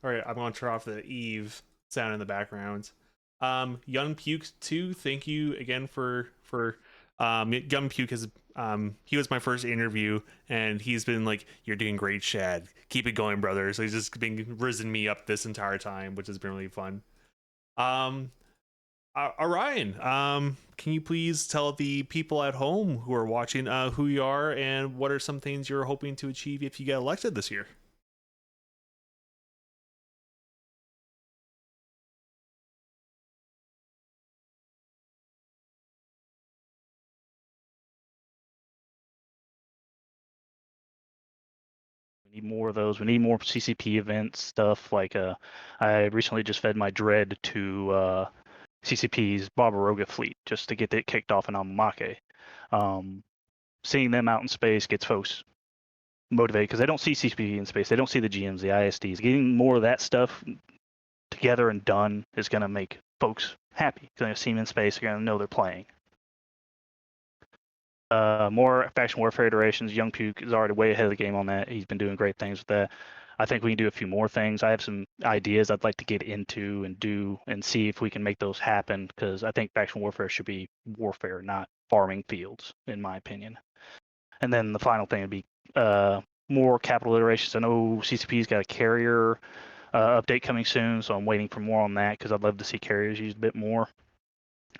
All right, I'm gonna turn off the Eve sound in the background. Young Puke 2, thank you again for Young Puke has he was my first interview and he's been like, "You're doing great, Shad. Keep it going, brother." So he's just been risen me up this entire time, which has been really fun. Um, Orion, can you please tell the people at home who are watching who you are and what are some things you're hoping to achieve if you get elected this year? We need more of those. We need more CCP event stuff. Like I recently just fed my dread to CCP's Barbaroga fleet just to get it kicked off in Amamake. Um, Seeing them out in space gets folks motivated because they don't see CCP in space. They don't see the GMs, the ISDs. Getting more of that stuff together and done is going to make folks happy. They're going to see them in space. They're going to know they're playing. More faction warfare iterations. Young Puke is already way ahead of the game on that. He's been doing great things with that. I think we can do a few more things. I have some ideas I'd like to get into and do and see if we can make those happen because I think faction warfare should be warfare, not farming fields, in my opinion. And then the final thing would be more capital iterations. I know CCP's got a carrier update coming soon, so I'm waiting for more on that because I'd love to see carriers used a bit more.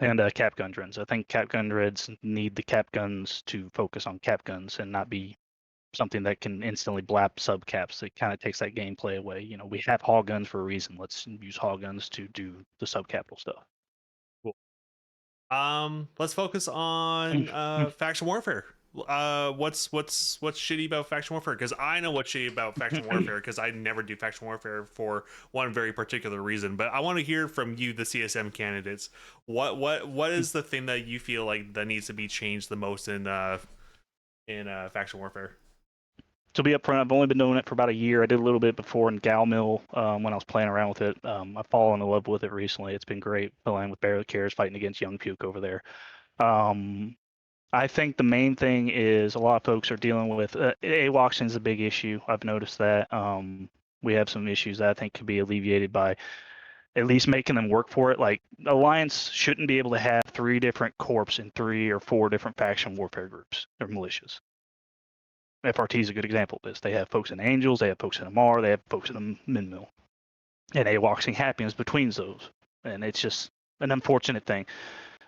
And cap gun dreads. I think cap gun dreads need the cap guns to focus on cap guns and not be something that can instantly blap subcaps. It kind of takes that gameplay away. You know, we have haul guns for a reason. Let's use haul guns to do the subcapital stuff. Cool. Let's focus on faction warfare. What's shitty about faction warfare? Because I know what's shitty about faction warfare because I never do faction warfare for one very particular reason. But I want to hear from you, the CSM candidates. What is the thing that you feel like that needs to be changed the most in faction warfare? To be upfront, I've only been doing it for about a year. I did a little bit before in Galmill when I was playing around with it. I've fallen in love with it recently. It's been great playing with Barely Cares, fighting against Young Puke over there. Um, I think the main thing is a lot of folks are dealing with AWOXing is a big issue. I've noticed that. We have some issues that I think could be alleviated by at least making them work for it. Like Alliance shouldn't be able to have 3 different corps in 3 or 4 different faction warfare groups or militias. FRT is a good example of this. They have folks in Angels, they have folks in Amar, they have folks in the Minmill. And AWOXing happens between those. And it's just an unfortunate thing.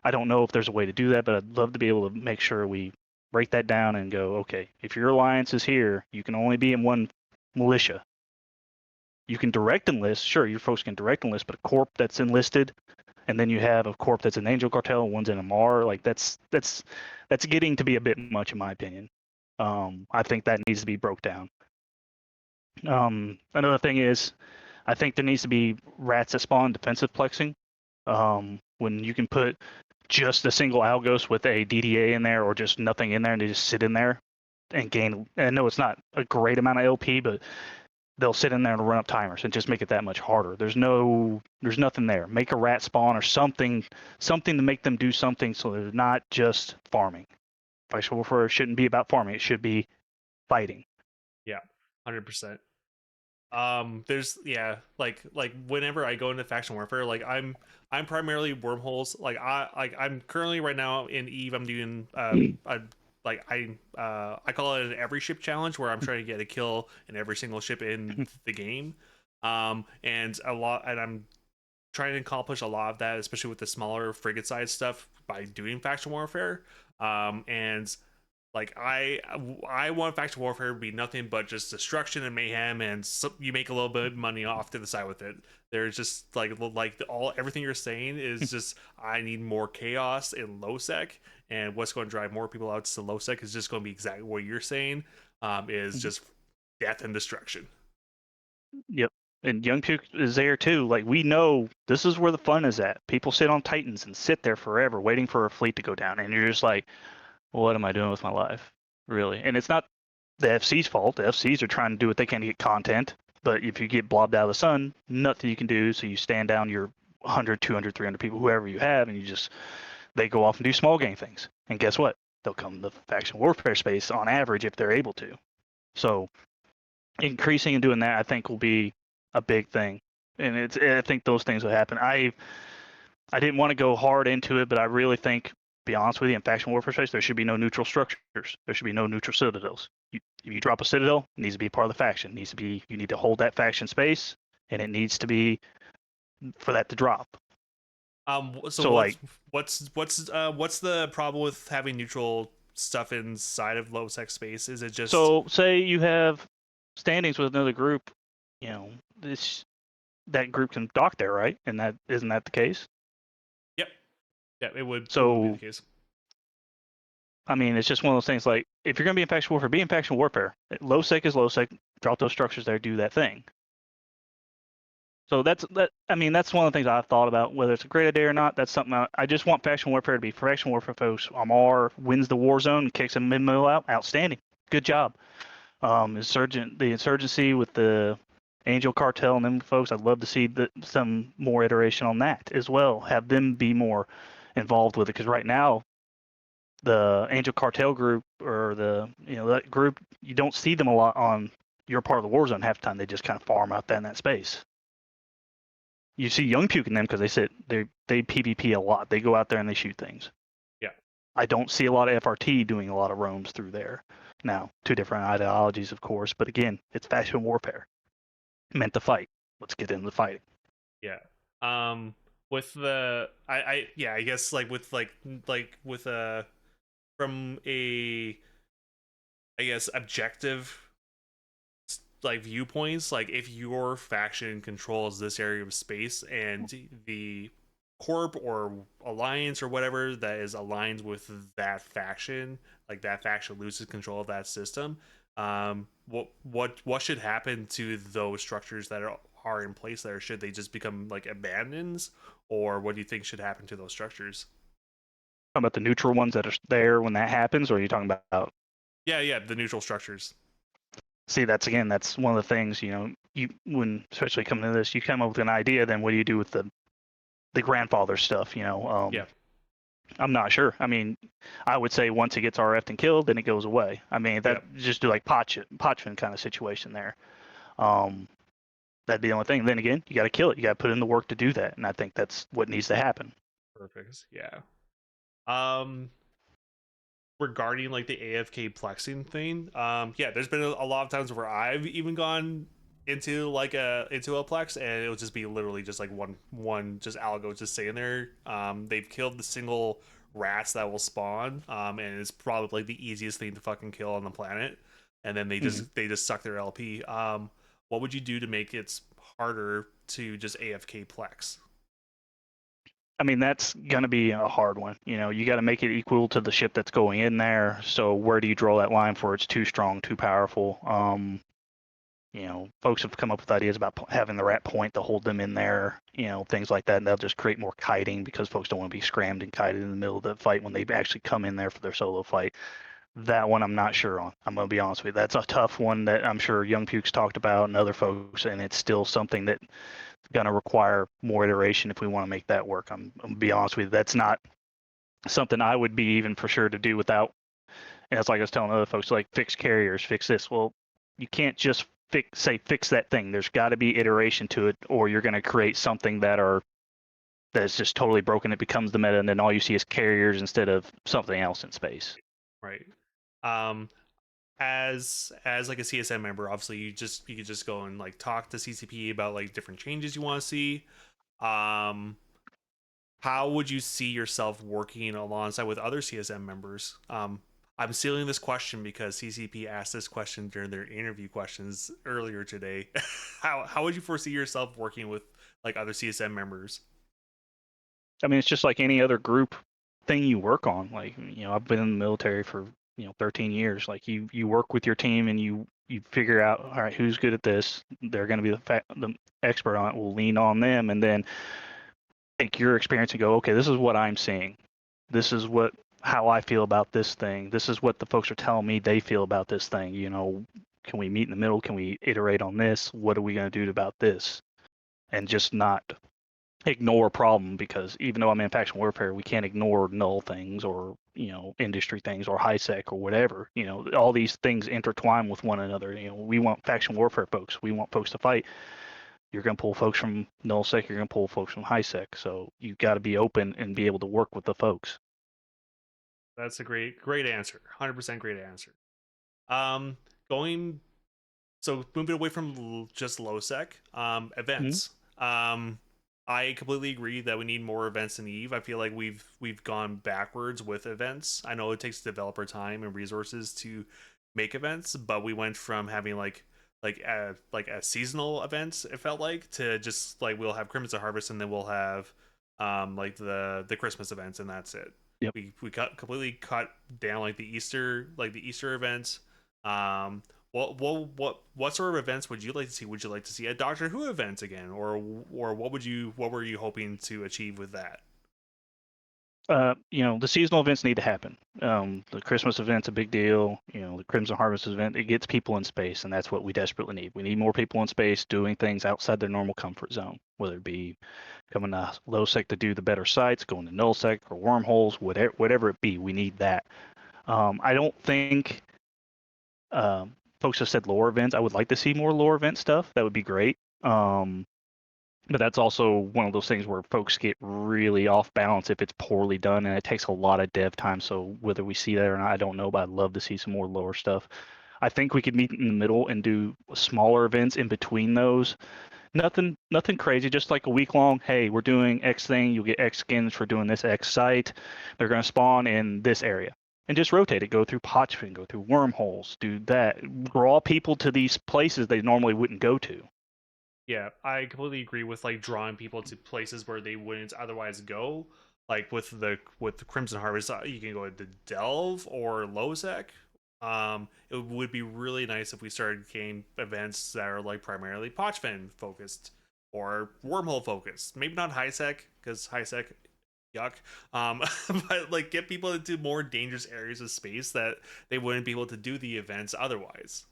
I don't know if there's a way to do that, but I'd love to be able to make sure we break that down and go, okay, if your alliance is here, you can only be in one militia. You can direct enlist, sure, your folks can direct enlist, but a corp that's enlisted, and then you have a corp that's an Angel Cartel and one's in a Mar, like that's getting to be a bit much in my opinion. I think that needs to be broke down. Another thing is, I think there needs to be rats that spawn defensive plexing. When you can put just a single Algos with a DDA in there or just nothing in there and they just sit in there and gain. I know it's not a great amount of LP, but they'll sit in there and run up timers and just make it that much harder. There's nothing there. Make a rat spawn or something to make them do something so they're not just farming. Faction warfare shouldn't be about farming. It should be fighting. Yeah, 100%. There's like whenever I go into faction warfare, like I'm primarily wormholes. I'm currently right now in Eve. I'm doing I call it an every ship challenge where I'm trying to get a kill in every single ship in the game. And I'm trying to accomplish a lot of that, especially with the smaller frigate size stuff by doing faction warfare. And like I want faction warfare to be nothing but just destruction and mayhem, and you make a little bit of money off to the side with it. There's just all everything you're saying is just I need more chaos in low sec, and what's going to drive more people out to low sec is just going to be exactly what you're saying. Is just death and destruction. Yep. And Young Puke is there too. Like we know this is where the fun is at. People sit on Titans and sit there forever waiting for a fleet to go down, and you're just like, what am I doing with my life? Really? And it's not the FC's fault. The FC's are trying to do what they can to get content. But if you get blobbed out of the sun, nothing you can do. So you stand down your 100, 200, 300 people, whoever you have, and they go off and do small game things. And guess what? They'll come to the faction warfare space on average if they're able to. So increasing and doing that, I think, will be a big thing, and I think those things will happen. I didn't want to go hard into it, but I really think, to be honest with you, in faction warfare space, there should be no neutral structures. There should be no neutral citadels. If you drop a citadel, it needs to be part of the faction. It needs to be, you need to hold that faction space, and it needs to be for that to drop. So So like, what's the problem with having neutral stuff inside of low sec space? Is it just so say you have standings with another group, this that group can dock there, right? And that isn't that the case? Yep. Yeah, it would be the So case. I mean, it's just one of those things. Like, if you're gonna be in faction warfare, be in faction warfare. Low sec is low sec. Drop those structures there, do that thing. So that's that. I mean, that's one of the things I've thought about, whether it's a great idea or not. That's something I just want faction warfare to be. Faction warfare folks, Amar wins the war zone, kicks a mid middle out. Outstanding, good job. The insurgency with the Angel Cartel and them folks. I'd love to see some more iteration on that as well. Have them be more involved with it, because right now the Angel Cartel group, or that group, you don't see them a lot on your part of the war zone. Half the time they just kind of farm out there in that space. You see Young Puke in them because they PvP a lot. They go out there and they shoot things. Yeah. I don't see a lot of FRT doing a lot of roams through there. Now, two different ideologies, of course, but again, it's faction warfare. Meant to fight. Let's get into the fighting. Yeah. With the I guess like with from a I guess objective like viewpoints, like if your faction controls this area of space and the corp or alliance or whatever that is aligned with that faction, like that faction loses control of that system, what should happen to those structures that are in place there? Should they just become like abandons, or what do you think should happen to those structures? Talking about the neutral ones that are there when that happens, or are you talking about? Yeah, the neutral structures. See, that's one of the things, when especially coming to this, you come up with an idea, then what do you do with the grandfather stuff, Yeah. I'm not sure. I mean, I would say once it gets RF'd and killed, then it goes away. I mean, that just do like Potchman kind of situation there. That'd be the only thing. Then again, you got to kill it. You got to put in the work to do that, and I think that's what needs to happen. Perfect. Yeah. Um, Regarding like the AFK plexing thing, yeah, there's been a lot of times where I've even gone into a plex, and it'll just be literally just like one just algo just sitting there. They've killed the single rats that will spawn, and it's probably like the easiest thing to fucking kill on the planet. And then they just suck their LP. What would you do to make it harder to just AFK plex? I mean, that's going to be a hard one. You got to make it equal to the ship that's going in there. So where do you draw that line for it's too strong, too powerful? Folks have come up with ideas about having the rat point to hold them in there, things like that. And they'll just create more kiting because folks don't want to be scrammed and kited in the middle of the fight when they actually come in there for their solo fight. That one I'm not sure on. I'm going to be honest with you. That's a tough one that I'm sure Young Puke's talked about and other folks, and it's still something that going to require more iteration if we want to make that work. I'm going to be honest with you. That's not something I would be even for sure to do without. And it's like I was telling other folks, like fix carriers, fix this. Well, you can't just fix that thing. There's got to be iteration to it, or you're going to create something that's just totally broken. It becomes the meta, and then all you see is carriers instead of something else in space. Right. Um, as like a CSM member, obviously you could just go and like talk to CCP about like different changes you want to see. How would you see yourself working alongside with other CSM members? I'm sealing this question because CCP asked this question during their interview questions earlier today. How would you foresee yourself working with like other CSM members? I mean, it's just like any other group thing you work on. Like, I've been in the military for 13 years. Like you work with your team and you figure out, all right, who's good at this. They're going to be the expert on it. We'll lean on them, and then take your experience and go, okay, this is what I'm seeing. This is how I feel about this thing. This is what the folks are telling me they feel about this thing. Can we meet in the middle? Can we iterate on this? What are we going to do about this? And just not ignore a problem, because even though I'm in faction warfare, we can't ignore null things or industry things or high sec or whatever. All these things intertwine with one another. We want faction warfare folks. We want folks to fight. You're going to pull folks from nullsec. You're going to pull folks from highsec. So you got to be open and be able to work with the folks. That's a great answer. 100% great answer. Um, going so moving away from just low sec, Mm-hmm. events. I completely agree that we need more events in Eve. I feel like we've gone backwards with events. I know it takes developer time and resources to make events, but we went from having like a seasonal events, it felt like, to just like we'll have Crimson Harvest and then we'll have like the Christmas events and that's it. Yep. We completely cut down like the Easter events. What sort of events would you like to see? Would you like to see a Doctor Who event again, or what were you hoping to achieve with that? The seasonal events need to happen. The Christmas event's a big deal. The Crimson Harvest event, it gets people in space, and that's what we desperately need. We need more people in space doing things outside their normal comfort zone, whether it be coming to low sec to do the better sites, going to null sec or wormholes, whatever it be. We need that. I don't think folks have said lore events. I would like to see more lore event stuff. That would be great. But that's also one of those things where folks get really off balance if it's poorly done, and it takes a lot of dev time. So whether we see that or not, I don't know, but I'd love to see some more lower stuff. I think we could meet in the middle and do smaller events in between those. Nothing crazy, just like a week long. Hey, we're doing X thing. You'll get X skins for doing this X site. They're going to spawn in this area. And just rotate it. Go through Potchfin, go through wormholes, do that. Draw people to these places they normally wouldn't go to. Yeah, I completely agree with like drawing people to places where they wouldn't otherwise go. Like with the Crimson Harvest, you can go to Delve or Lozek. It would be really nice if we started game events that are like primarily Potchfin focused or wormhole focused. Maybe not high sec because high sec, yuck. Um, but like get people into more dangerous areas of space that they wouldn't be able to do the events otherwise.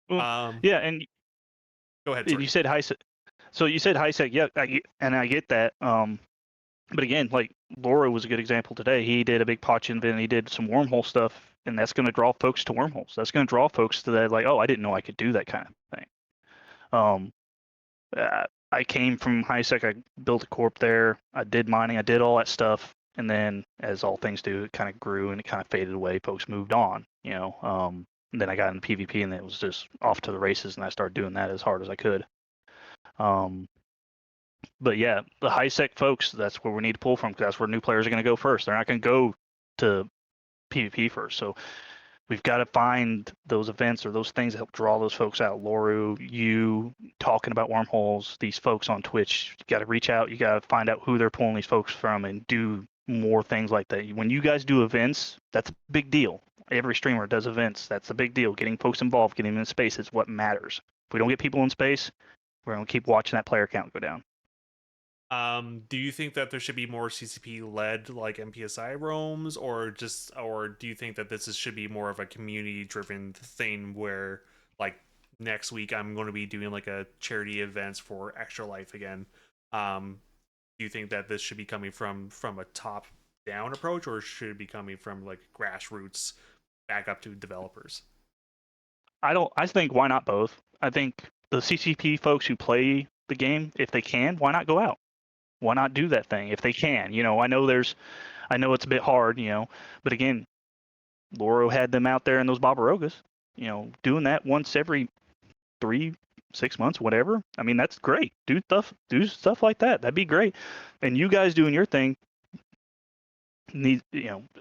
Well, Um, yeah, and Go ahead. you Sorry. said high sec. So you said high sec, yeah, and I get that. But again, like Laura was a good example today. He did a big potch event. He did some wormhole stuff, and that's going to draw folks to wormholes. That's going to draw folks to that, like, oh, I didn't know I could do that kind of thing. Um, I came from high sec. I built a corp there. I did mining. I did all that stuff, and then as all things do, it kind of grew and it kind of faded away. Folks moved on, And then I got into PvP, and it was just off to the races, and I started doing that as hard as I could. Um, but yeah, the high sec folks, that's where we need to pull from because that's where new players are going to go first. They're not going to go to PvP first. So we've got to find those events or those things that help draw those folks out. Loru, you talking about wormholes, these folks on Twitch, you got to reach out. You got to find out who they're pulling these folks from and do more things like that. When you guys do events, that's a big deal. Every streamer does events. That's a big deal. Getting folks involved, getting them in space is what matters. If we don't get people in space, we're going to keep watching that player count go down. Do you think that there should be more CCP led like MPSI roams, or do you think that should be more of a community driven thing where like next week I'm going to be doing like a charity events for Extra Life again? Do you think that this should be coming from a top down approach, or should it be coming from like grassroots back up to developers? I think why not both? I think the CCP folks who play the game, if they can, why not go out? Why not do that thing if they can? I know it's a bit hard, but again, Loro had them out there in those Barbarogas, doing that once every 3, 6 months, whatever. I mean, that's great. Do stuff like that. That'd be great. And you guys doing your thing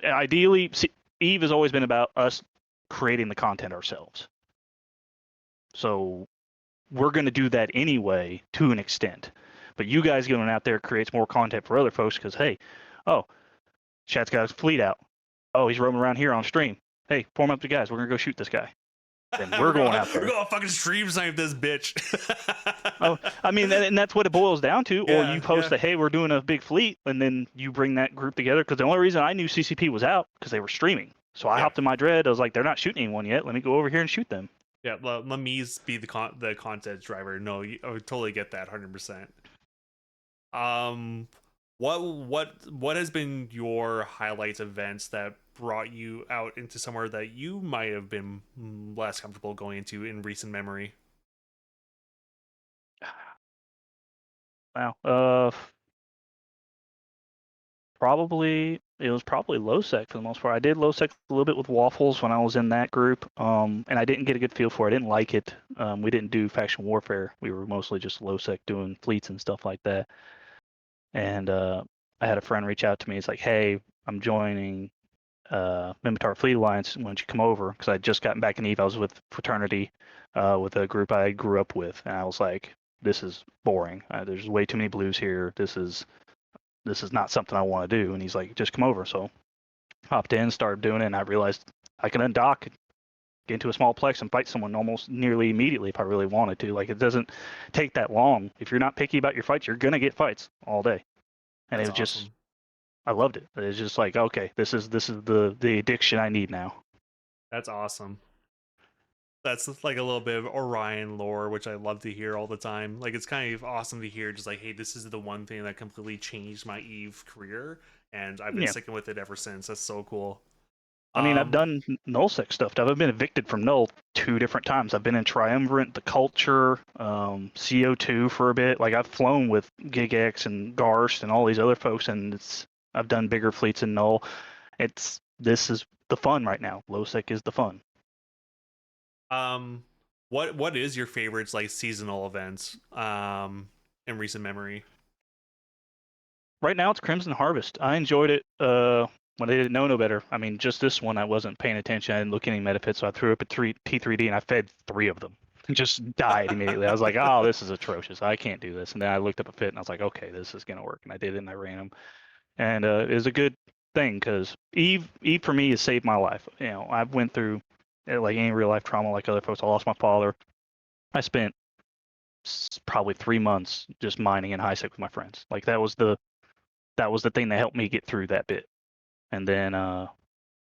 ideally, Eve has always been about us creating the content ourselves. So we're going to do that anyway to an extent. But you guys going out there creates more content for other folks because, hey, oh, Chat's got his fleet out. Oh, he's roaming around here on stream. Hey, form up the guys. We're going to go shoot this guy. Then we're going out We're there. gonna fucking stream snipe this bitch. Oh, I mean, and that's what it boils down to. Or Yeah, you post yeah, that, hey, we're doing a big fleet, and then you bring that group together. Because the only reason I knew CCP was out because they were streaming. So I yeah. hopped in my dread. I was like, they're not shooting anyone yet. Let me go over here and shoot them. Yeah, let me be the content driver. No, I would totally get that 100%. Um, what has been your highlights events that brought you out into somewhere that you might have been less comfortable going into in recent memory? Wow. Probably it was probably low sec for the most part. I did low sec a little bit with waffles when I was in that group, and I didn't get a good feel for it. I didn't like it. We didn't do faction warfare. We were mostly just low sec doing fleets and stuff like that. And I had a friend reach out to me. He's like, "Hey, I'm joining Mimitar Fleet Alliance. Why don't you come over?" Because I had just gotten back in Eve. I was with fraternity, with a group I grew up with, and I was like, "This is boring. There's way too many blues here. This is not something I want to do." And he's like, "Just come over." So hopped in, started doing it, and I realized I can undock, get into a small plex, and fight someone almost nearly immediately if I really wanted to. Like, it doesn't take that long. If you're not picky about your fights, you're gonna get fights all day. And it That's was just, awesome. I loved it. It's just like, okay, this is the addiction I need now. That's awesome. That's like a little bit of Orion lore, which I love to hear all the time. Like it's kind of awesome to hear, just like, hey, this is the one thing that completely changed my Eve career, and I've been Yeah. sticking with it ever since. That's so cool. I mean, I've Um, done nullsec stuff. I've been evicted from null 2 different times. I've been in Triumvirate, the Culture, CO2 for a bit. Like, I've flown with GigX and Garst and all these other folks, and I've done bigger fleets in null. This is the fun right now. Lowsec is the fun. um, what is your favorites like seasonal events in recent memory? Right now, it's Crimson Harvest. I enjoyed it when I didn't know no better. I mean, just this one, I wasn't paying attention. I didn't look at any metafits, so I threw up a T3D and I fed 3 of them. Just died immediately. I was like, oh, this is atrocious. I can't do this. And then I looked up a fit and I was like, okay, this is gonna work. And I did it and I ran them. And it was a good thing because Eve for me has saved my life. You know, I've went through like any real life trauma like other folks. I lost my father. I spent probably 3 months just mining in high sec with my friends. Like that was the thing that helped me get through that bit. And then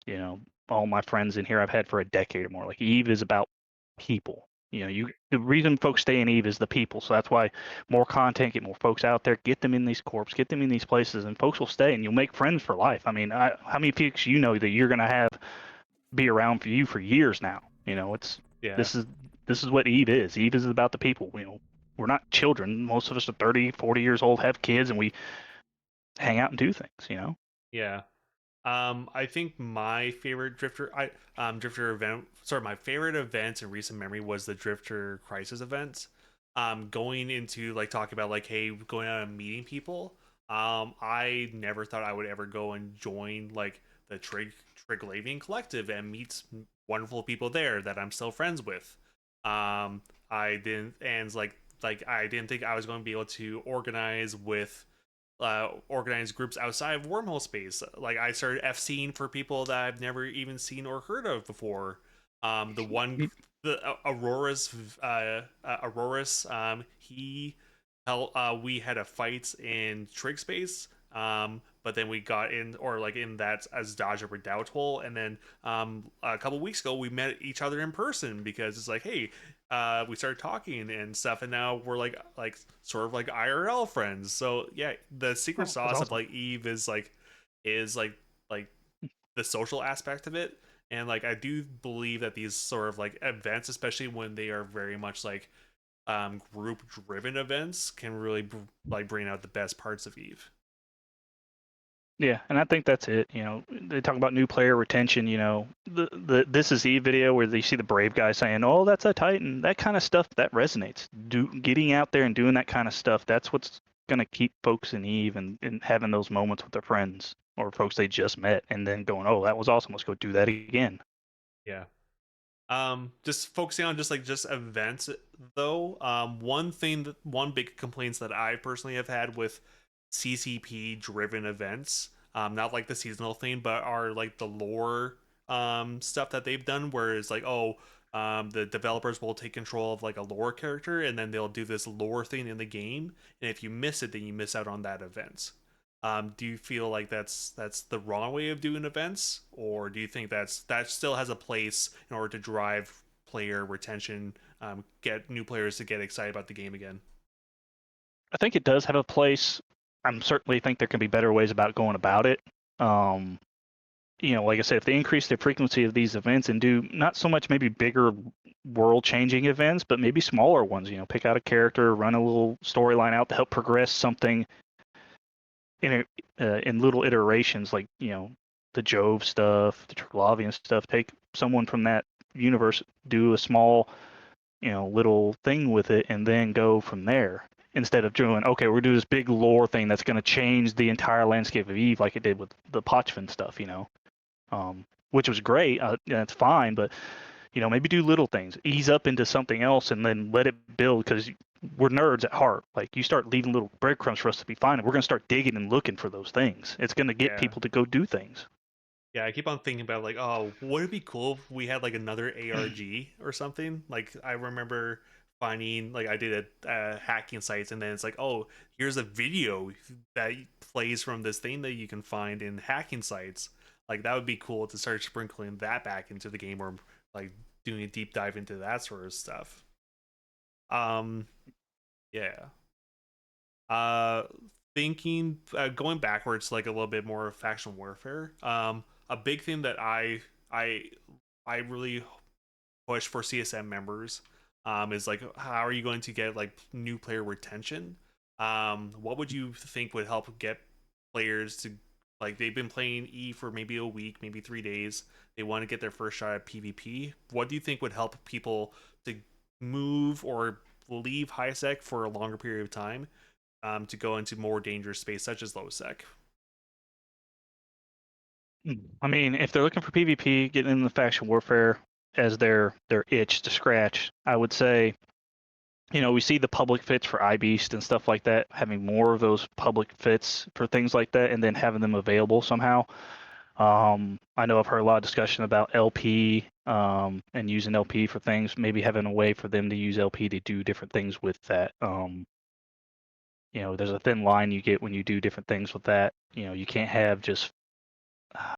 you know, all my friends in here I've had for a decade or more. Like Eve is about people. You know, the reason folks stay in Eve is the people. So that's why more content, get more folks out there, get them in these corps, get them in these places, and folks will stay and you'll make friends for life. I mean, how many folks you know that you're gonna have be around for you for years now? You know, Yeah, this is this is what Eve is. Eve is about the people. You know, we're not children. Most of us are 30, 40 years old, have kids, and we hang out and do things. You know. yeah. I think my favorite Drifter event. Sorry, my favorite event in recent memory was the Drifter Crisis event. Going into like talking about like, hey, going out and meeting people. I never thought I would ever go and join like the Triglavian Collective and meet wonderful people there that I'm still friends with. I didn't, and like I didn't think I was going to be able to organize groups outside of wormhole space. Like I started FCing for people that I've never even seen or heard of before. The one, the Auroras, he held. We had a fight in Trig space. But then we got in, or like in that as Dodger Redoubt hole, and then a couple weeks ago we met each other in person because it's like, hey, we started talking and stuff, and now we're like sort of like IRL friends. So yeah, the secret Oh, that's sauce of awesome. like Eve is like the social aspect of it, and like I do believe that these sort of like events, especially when they are very much like group driven events, can really like bring out the best parts of Eve. Yeah, and I think that's it. You know, they talk about new player retention. You know, the This Is Eve video where you see the brave guy saying, "Oh, that's a Titan." That kind of stuff that resonates. Getting out there and doing that kind of stuff. That's what's gonna keep folks in Eve and having those moments with their friends or folks they just met, and then going, "Oh, that was awesome. Let's go do that again." Yeah. Just focusing on just events though. One big complaints that I personally have had with CCP driven events, not like the seasonal thing, but are like the lore stuff that they've done, where it's like, oh, the developers will take control of like a lore character and then they'll do this lore thing in the game, and if you miss it, then you miss out on that event. Do you feel like that's the wrong way of doing events, or do you think that still has a place in order to drive player retention, get new players to get excited about the game again? I think it does have a place. I'm certainly think there can be better ways about going about it. Um, like I said, if they increase the frequency of these events and do not so much maybe bigger world-changing events, but maybe smaller ones, pick out a character, run a little storyline out to help progress something in little iterations, like the Jove stuff, the Triglavian stuff. Take someone from that universe, do a small little thing with it, and then go from there. Instead of doing, okay, we're doing this big lore thing that's going to change the entire landscape of Eve, like it did with the Pochvan stuff, which was great. That's fine, but maybe do little things, ease up into something else, and then let it build. Because we're nerds at heart. Like, you start leaving little breadcrumbs for us to be fine, and we're gonna start digging and looking for those things. It's gonna get Yeah. people to go do things. Yeah, I keep on thinking about like, oh, would it be cool if we had like another ARG or something? Like, I remember finding like I did a hacking sites, and then it's like, oh, here's a video that plays from this thing that you can find in hacking sites. Like, that would be cool to start sprinkling that back into the game, or like doing a deep dive into that sort of stuff. Um, yeah. Uh, Thinking going backwards, like a little bit more of faction warfare. A big thing that I I really push for CSM members is like, how are you going to get like new player retention? What would you think would help get players to, like, they've been playing E for maybe a week, maybe 3 days. They want to get their first shot at PvP. What do you think would help people to move or leave high sec for a longer period of time, to go into more dangerous space such as low sec? I mean, if they're looking for PvP, getting in the faction warfare as their itch to scratch, I would say, we see the public fits for iBeast and stuff like that, having more of those public fits for things like that, and then having them available somehow. I know I've heard a lot of discussion about LP, and using LP for things, maybe having a way for them to use LP to do different things with that. There's a thin line you get when you do different things with that. You can't have just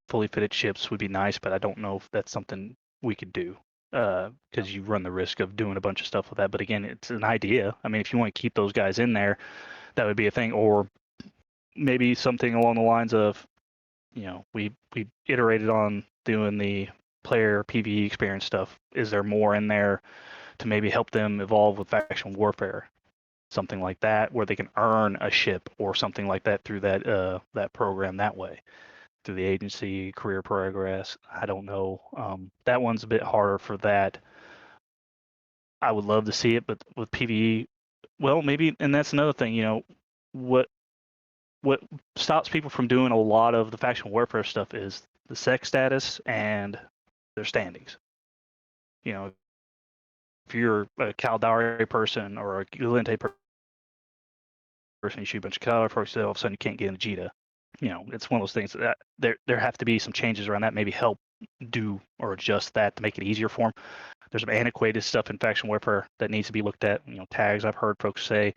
fully fitted ships would be nice, but I don't know if that's something we could do, because you run the risk of doing a bunch of stuff with that. But again, it's an idea. I mean, if you want to keep those guys in there, that would be a thing. Or maybe something along the lines of, we iterated on doing the player PvE experience stuff. Is there more in there to maybe help them evolve with faction warfare? Something like that, where they can earn a ship or something like that through that program that way, through the agency, career progress. I don't know. That one's a bit harder for that. I would love to see it, but with PvE, well, maybe, and that's another thing. What what stops people from doing a lot of the faction warfare stuff is the sex status and their standings. If you're a Caldari person or a Gilente person, you shoot a bunch of Caldari folks, all of a sudden you can't get into Jita. It's one of those things that there have to be some changes around that, maybe help do or adjust that to make it easier for them. There's some antiquated stuff in faction warfare that needs to be looked at. Tags, I've heard folks say,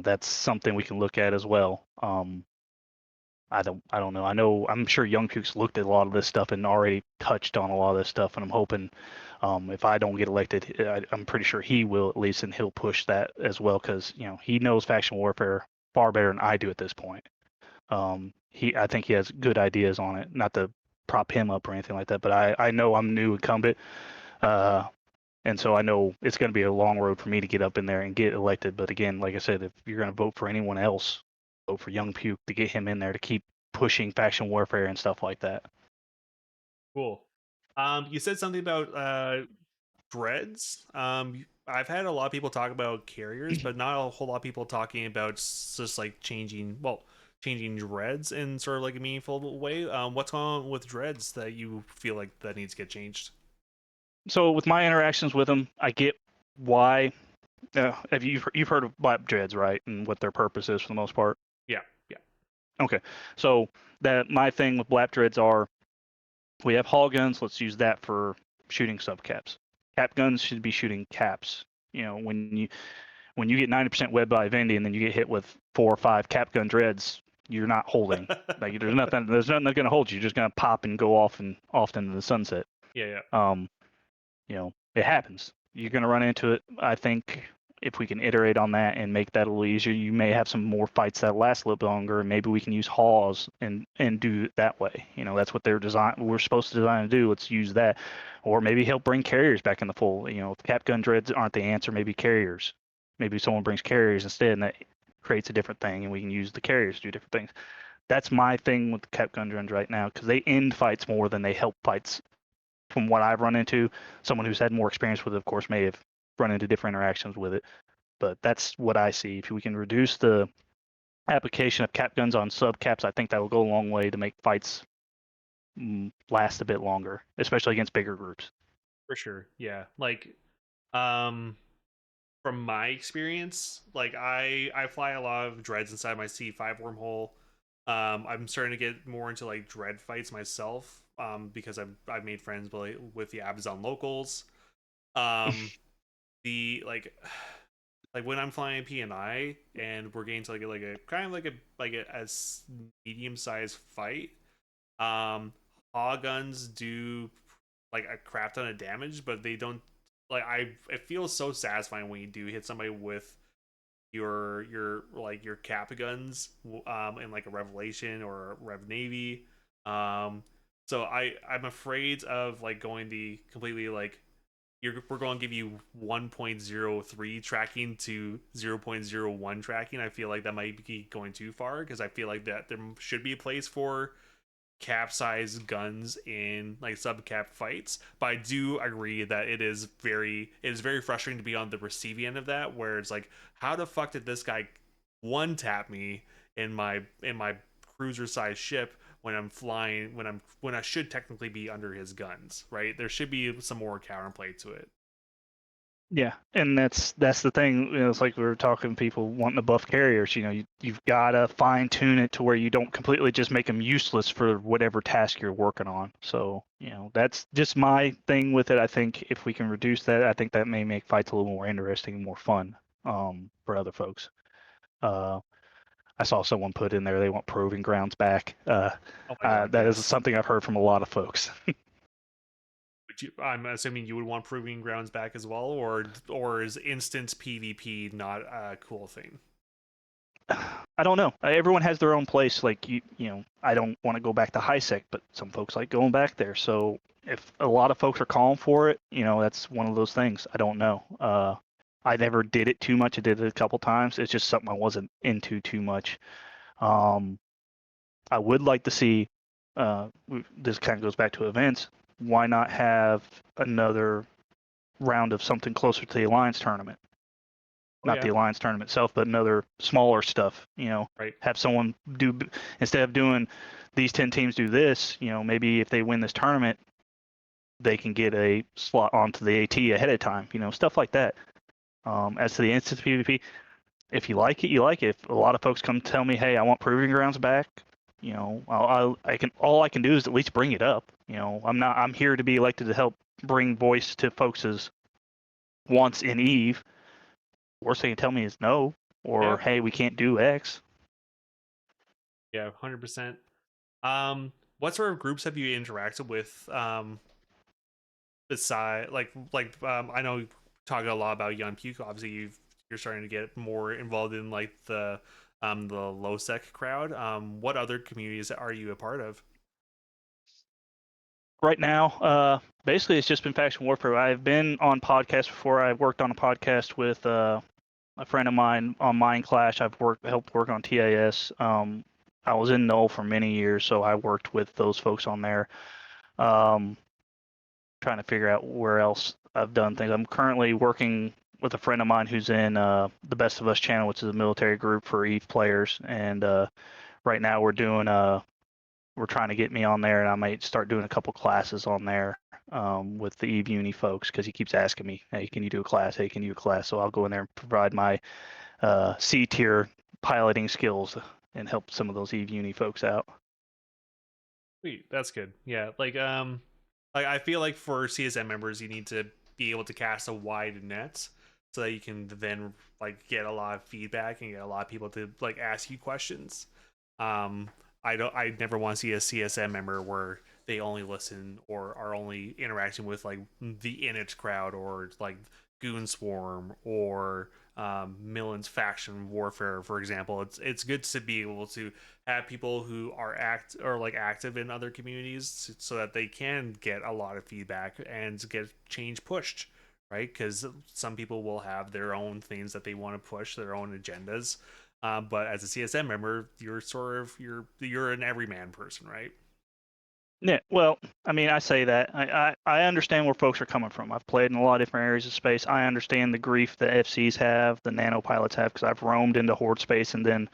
that's something we can look at as well. I don't know. I'm sure Young Puke's looked at a lot of this stuff and already touched on a lot of this stuff, and I'm hoping, if I don't get elected, I'm pretty sure he will at least, and he'll push that as well, because he knows faction warfare far better than I do at this point. I think he has good ideas on it. Not to prop him up or anything like that, but I know I'm new incumbent, and so I know it's going to be a long road for me to get up in there and get elected. But again, like I said, if you're going to vote for anyone else, vote for Young Puke to get him in there to keep pushing faction warfare and stuff like that. Cool. You said something about dreads. I've had a lot of people talk about carriers, but not a whole lot of people talking about just like changing dreads in sort of like a meaningful way. What's going on with dreads that you feel like that needs to get changed? So with my interactions with them, I get why. Have you've heard of blap dreads, right? And what their purpose is for the most part. Yeah, yeah. Okay, so that my thing with blap dreads are, we have hull guns. Let's use that for shooting subcaps. Cap guns should be shooting caps. When you get 90% web by Vendi and then you get hit with 4 or 5 cap gun dreads, you're not holding. Like, there's nothing that's going to hold you. You're just going to pop and go off into the sunset. Yeah, yeah. It happens. You're going to run into it. I think if we can iterate on that and make that a little easier, you may have some more fights that last a little bit longer, and maybe we can use Haws and do it that way. That's what we're supposed to design to do. Let's use that. Or maybe help bring carriers back in the fold. If cap gun dreads aren't the answer, maybe carriers. Maybe someone brings carriers instead, and that creates a different thing, and we can use the carriers to do different things. That's my thing with the cap gun dreads right now, because they end fights more than they help fights. From what I've run into, someone who's had more experience with it, of course, may have run into different interactions with it. But that's what I see. If we can reduce the application of cap guns on sub caps, I think that will go a long way to make fights last a bit longer, especially against bigger groups. For sure. Yeah. Like, um, from my experience, like I fly a lot of dreads inside my C5 wormhole. I'm starting to get more into like dread fights myself. Because I've made friends with the Abzon locals. Um, the like when I'm flying PNI and we're getting to like a kind of like a medium sized fight. Haw guns do like a crap ton of damage, but they don't like it feels so satisfying when you do hit somebody with your cap guns in like a Revelation or a Rev Navy. So I'm afraid of like going the completely like we're going to give you 1.03 tracking to 0.01 tracking. I feel like that might be going too far, because I feel like that there should be a place for capsize guns in like sub cap fights. But I do agree that it is very frustrating to be on the receiving end of that, where it's like, how the fuck did this guy one tap me in my cruiser size ship when I'm flying, when I should technically be under his guns, right? There should be some more counterplay to it. Yeah, and that's the thing. It's like we were talking people wanting to buff carriers. You've got to fine tune it to where you don't completely just make them useless for whatever task you're working on. So that's just my thing with it. I think if we can reduce that, I think that may make fights a little more interesting and more fun for other folks. I saw someone put in there they want proving grounds back. Oh my god, That is yes. something I've heard from a lot of folks. I'm assuming you would want proving grounds back as well, or is instant PvP not a cool thing? I don't know. Everyone has their own place. Like I don't want to go back to high sec, but some folks like going back there. So if a lot of folks are calling for it, that's one of those things. I don't know. I never did it too much. I did it a couple times. It's just something I wasn't into too much. I would like to see. This kind of goes back to events. Why not have another round of something closer to the Alliance tournament? Oh Not yeah, the Alliance tournament itself, but another smaller stuff. right. Have someone do, instead of doing these 10 teams do this. Maybe if they win this tournament, they can get a slot onto the AT ahead of time. Stuff like that. As to the instant PvP, if you like it, you like it. If a lot of folks come tell me, hey, I want proving grounds back, all I can do is at least bring it up. I'm here to be elected to help bring voice to folks' wants in Eve. Worst they can tell me is no, or Yeah, hey, we can't do X. yeah, 100%. What sort of groups have you interacted with? Beside I know you talk a lot about Young Puke. Obviously, you're starting to get more involved in like the low sec crowd. What other communities are you a part of? Right now, basically, it's just been faction warfare. I've been on podcasts before. I worked on a podcast with a friend of mine on Mind Clash. Helped work on TAS. I was in Null for many years, so I worked with those folks on there. Trying to figure out where else I've done things. I'm currently working with a friend of mine who's in the Best of Us channel, which is a military group for EVE players. And right now we're trying to get me on there, and I might start doing a couple classes on there with the EVE Uni folks, because he keeps asking me, hey, can you do a class? Hey, can you do a class? So I'll go in there and provide my C tier piloting skills and help some of those EVE Uni folks out. Sweet, that's good. Yeah, like I feel like for CSM members, you need to be able to cast a wide net so that you can then like get a lot of feedback and get a lot of people to like ask you questions. Um, I never want to see a CSM member where they only listen or are only interacting with like the init crowd or like Goon Swarm or Millen's faction warfare, for example. It's good to be able to have people who are active in other communities so that they can get a lot of feedback and get change pushed, right? Because some people will have their own things that they want to push, their own agendas. But as a CSM member, you're an everyman person, right? Yeah, well, I mean, I say that. I understand where folks are coming from. I've played in a lot of different areas of space. I understand the grief the FCs have, the nanopilots have, because I've roamed into Horde space and then,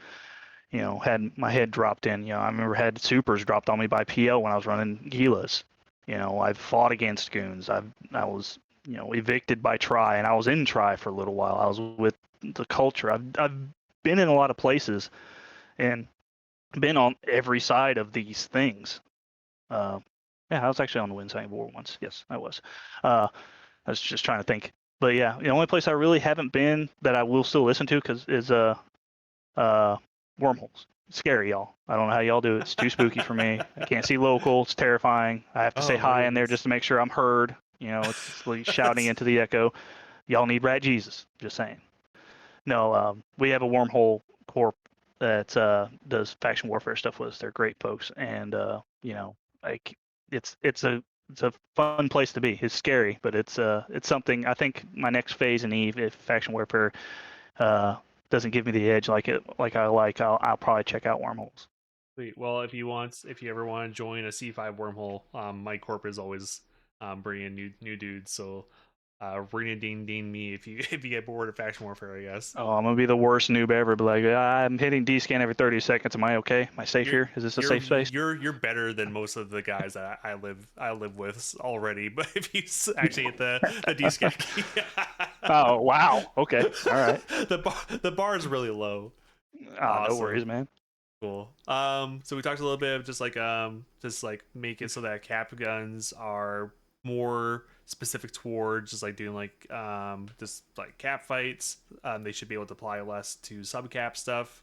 had my head dropped in. I remember had supers dropped on me by PL when I was running Gilas. I've fought against goons. I was, evicted by Tri, and I was in Tri for a little while. I was with the culture. I've been in a lot of places and been on every side of these things. Uh, yeah, I was actually on the Windside War once. Yes, I was. I was just trying to think. But yeah, the only place I really haven't been that I will still listen to is uh wormholes. It's scary, y'all. I don't know how y'all do it. It's too spooky for me. I can't see local. It's terrifying. I have to say Oh my hi in there goodness. just to make sure I'm heard. It's like shouting into the echo. Y'all need Rat Jesus. Just saying. No, we have a wormhole corp that does faction warfare stuff with us. They're great folks, and like it's a fun place to be. It's scary, but it's something. I think my next phase in Eve, if faction warfare uh, doesn't give me the edge like I like, I'll probably check out wormholes. Sweet. Well, if you ever want to join a C5 wormhole, my corp is always bringing new dudes. So ring a ding ding me if you if you get bored of faction warfare, I guess. Oh, I'm gonna be the worst noob ever. But like, I'm hitting D scan every 30 seconds. Am I okay? Am I safe You're here? Is this a safe space? you're better than most of the guys that I live with already. But if you actually hit the D-scat key, Oh, wow. Okay. All right. the bar is really low. Ah, no Awesome. worries, man. Cool. So we talked a little bit of just like make it so that cap guns are more specific towards just like doing just like cap fights. They should be able to apply less to sub cap stuff.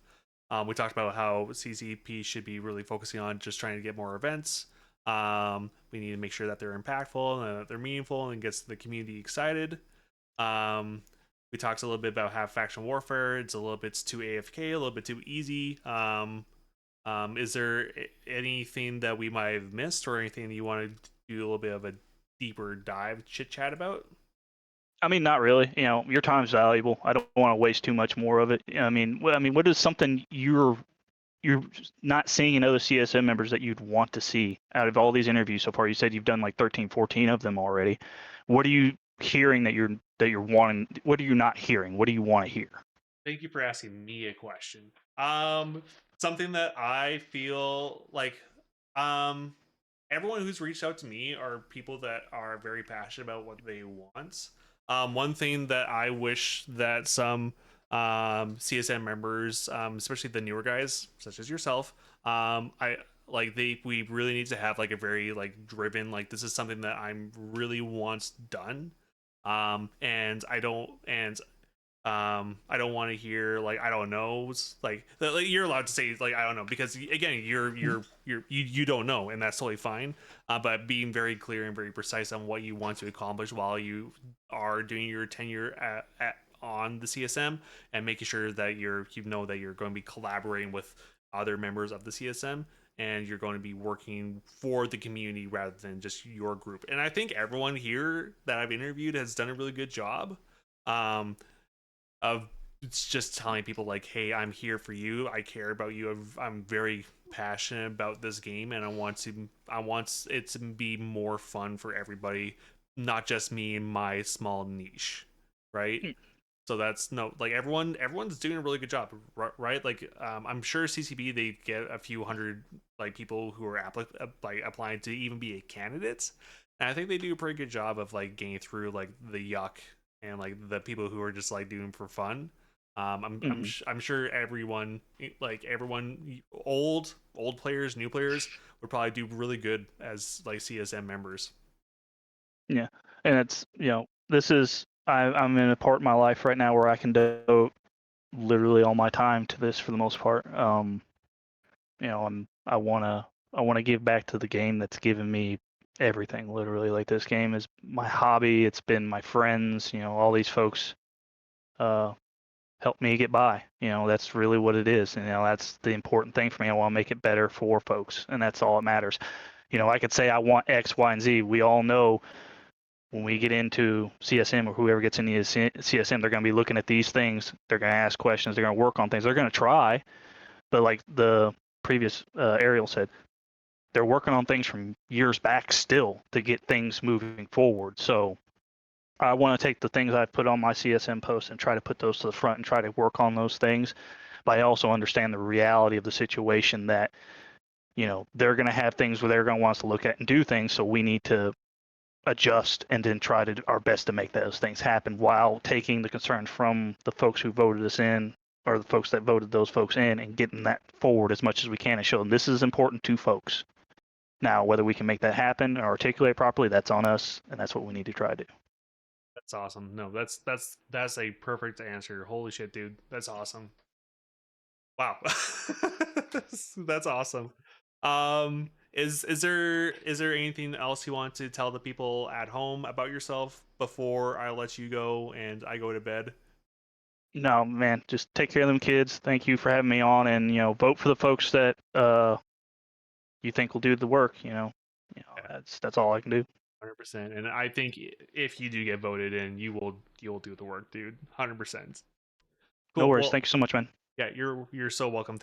We talked about how CCP should be really focusing on just trying to get more events. We need to make sure that they're impactful and that they're meaningful and gets the community excited. Um, we talked a little bit about how faction warfare. It's a little bit too AFK, a little bit too easy. Is there anything that we might have missed, or anything that you want to do a little bit of a deeper dive chit chat about? I mean, not really. Your time's valuable. I don't want to waste too much more of it. What is something you're not seeing in other CSM members that you'd want to see out of all these interviews so far? You said you've done like 13, 14 of them already. What are you hearing that you're wanting? What are you not hearing? What do you want to hear? Thank you for asking me a question. Something that I feel like, um, everyone who's reached out to me are people that are very passionate about what they want. One thing that I wish that some CSM members, especially the newer guys, such as yourself, I like we really need to have like a very like driven, like this is something that I'm really wants done. I don't want to hear like I don't know, like you're allowed to say like I don't know, because again you don't know, and that's totally fine. But being very clear and very precise on what you want to accomplish while you are doing your tenure on the CSM, and making sure that you know that you're going to be collaborating with other members of the CSM, and you're going to be working for the community rather than just your group. And I think everyone here that I've interviewed has done a really good job. Um, of it's just telling people like, hey, I'm here for you, I care about you, I'm very passionate about this game, and I want it to be more fun for everybody, not just me and my small niche, right? So that's no, like everyone's doing a really good job, right? Like I'm sure CCB, they get a few hundred like people who are like applying to even be a candidate, and I think they do a pretty good job of like getting through like the yuck and like the people who are just like doing for fun. Mm-hmm. I'm sure everyone, old players, new players, would probably do really good as like CSM members. Yeah, and it's I'm in a part of my life right now where I can devote literally all my time to this for the most part. I wanna give back to the game that's given me everything. Literally, like this game is my hobby. It's been my friends. All these folks. help me get by. That's really what it is. And, that's the important thing for me. I want to make it better for folks, and that's all that matters. I could say I want X, Y, and Z. We all know when we get into CSM or whoever gets into CSM, they're going to be looking at these things. They're going to ask questions. They're going to work on things. They're going to try. But like the previous Ariel said, they're working on things from years back still to get things moving forward. So I want to take the things I've put on my CSM post and try to put those to the front and try to work on those things. But I also understand the reality of the situation that, they're going to have things where they're going to want us to look at and do things. So we need to adjust and then try to do our best to make those things happen while taking the concerns from the folks who voted us in or the folks that voted those folks in and getting that forward as much as we can and show them this is important to folks. Now, whether we can make that happen or articulate properly, that's on us, and that's what we need to try to do. That's awesome. No, that's a perfect answer. Holy shit, dude. That's awesome. Wow. That's awesome. Is there anything else you want to tell the people at home about yourself before I let you go and I go to bed? No, man, just take care of them kids. Thank you for having me on, and vote for the folks that you think will do the work. That's all I can do. 100%. And I think if you do get voted in, you'll do the work, dude. 100%. No Cool. worries. Well, Thank you so much, man. yeah, you're so welcome.